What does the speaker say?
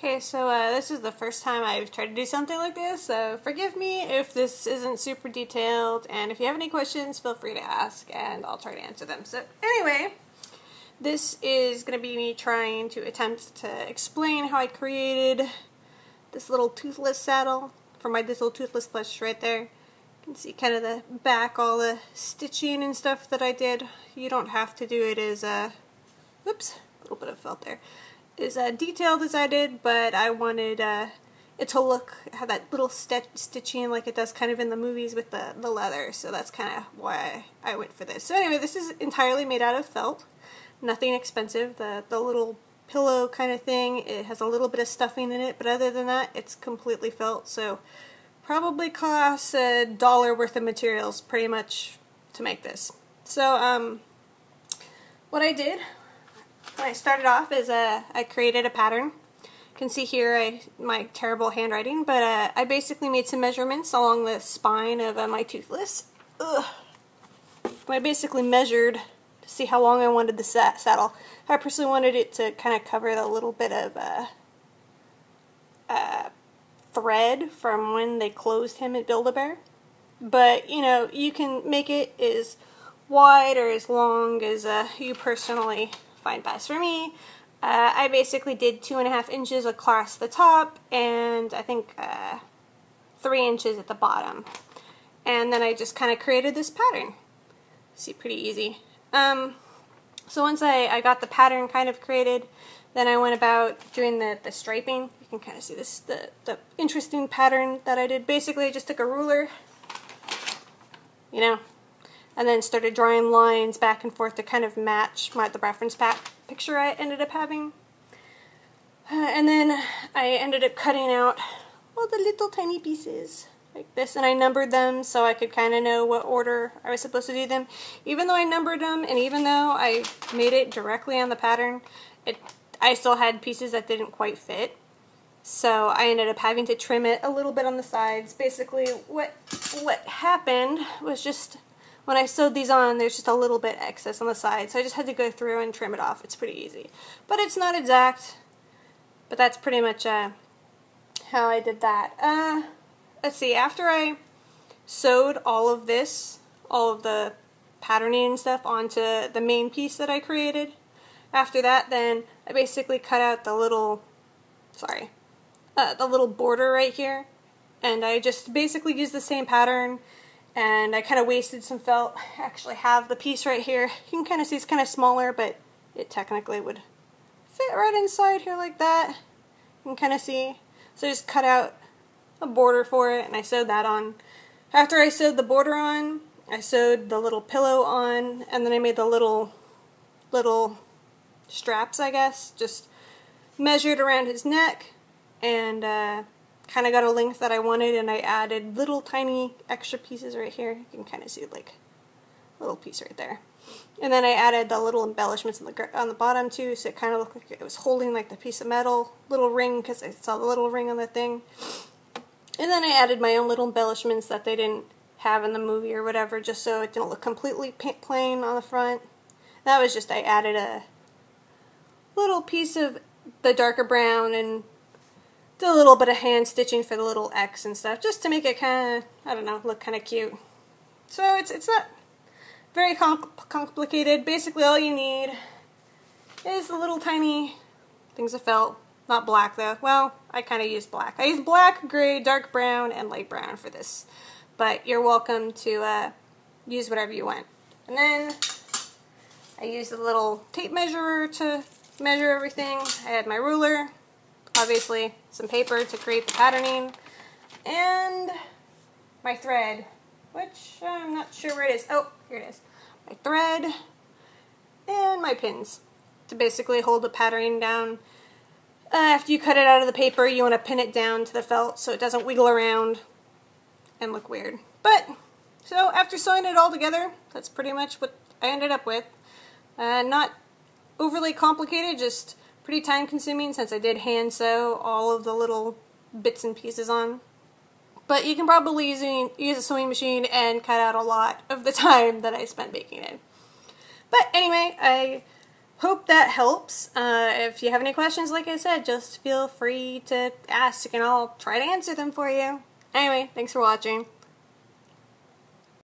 Okay, so this is the first time I've tried to do something like this, so forgive me if this isn't super detailed, and if you have any questions, feel free to ask, and I'll try to answer them. So anyway, this is going to be me trying to attempt to explain how I created this little toothless saddle for my little toothless plush right there. You can see kind of the back, all the stitching and stuff that I did. You don't have to do it as, whoops, a little bit of felt there. Is detailed as I did, but I wanted it to look, have that little stitching like it does kind of in the movies with the leather, so that's kind of why I went for this. So anyway, this is entirely made out of felt, nothing expensive. The little pillow kind of thing, it has a little bit of stuffing in it, but other than that, it's completely felt, so probably costs $1 worth of materials pretty much to make this. So what I did when I started off is I created a pattern. You can see here my terrible handwriting, but I basically made some measurements along the spine of my toothless. I basically measured to see how long I wanted the saddle. I personally wanted it to kind of cover the little bit of thread from when they closed him at Build-a-bear. But, you know, you can make it as wide or as long as you personally find best. For me, I basically did 2.5 inches across the top and I think 3 inches at the bottom. And then I just kind of created this pattern. See, pretty easy. So once I got the pattern kind of created, then I went about doing the striping. You can kind of see this, the interesting pattern that I did. Basically, I just took a ruler, you know, and then started drawing lines back and forth to kind of match the reference picture I ended up having. And then I ended up cutting out all the little tiny pieces like this, and I numbered them so I could kind of know what order I was supposed to do them. Even though I numbered them, and even though I made it directly on the pattern, I still had pieces that didn't quite fit. So I ended up having to trim it a little bit on the sides. Basically, what happened was just when I sewed these on, there's just a little bit excess on the side, so I just had to go through and trim it off. It's pretty easy. But it's not exact, but that's pretty much how I did that. Let's see, after I sewed all of this, all of the patterning and stuff onto the main piece that I created, after that then I basically cut out the little, the little border right here, and I just basically used the same pattern. And I kind of wasted some felt. I actually have the piece right here. You can kind of see it's kind of smaller, but it technically would fit right inside here like that. You can kind of see. So I just cut out a border for it, and I sewed that on. After I sewed the border on, I sewed the little pillow on, and then I made the little straps, I guess. Just measured around his neck, and kind of got a length that I wanted, and I added little tiny extra pieces right here. You can kind of see like a little piece right there. And then I added the little embellishments on the bottom too, so it kind of looked like it was holding like the piece of metal, little ring, because I saw the little ring on the thing. And then I added my own little embellishments that they didn't have in the movie or whatever, just so it didn't look completely plain on the front. That was just, I added a little piece of the darker brown and did a little bit of hand stitching for the little X and stuff, just to make it kind of, I don't know, look kind of cute. So it's not very complicated. Basically all you need is the little tiny things of felt. Not black though. Well, I kind of used black. I used black, gray, dark brown, and light brown for this. But you're welcome to use whatever you want. And then I used a little tape measurer to measure everything. I had my ruler, obviously some paper to create the patterning, and my thread, which I'm not sure where it is. Oh, here it is. My thread and my pins to basically hold the patterning down. After you cut it out of the paper, you want to pin it down to the felt so it doesn't wiggle around and look weird. But, so after sewing it all together, that's pretty much what I ended up with. Not overly complicated, just pretty time consuming since I did hand sew all of the little bits and pieces on. But you can probably use a sewing machine and cut out a lot of the time that I spent making it. But anyway, I hope that helps. If you have any questions, like I said, just feel free to ask and I'll try to answer them for you. Anyway, thanks for watching.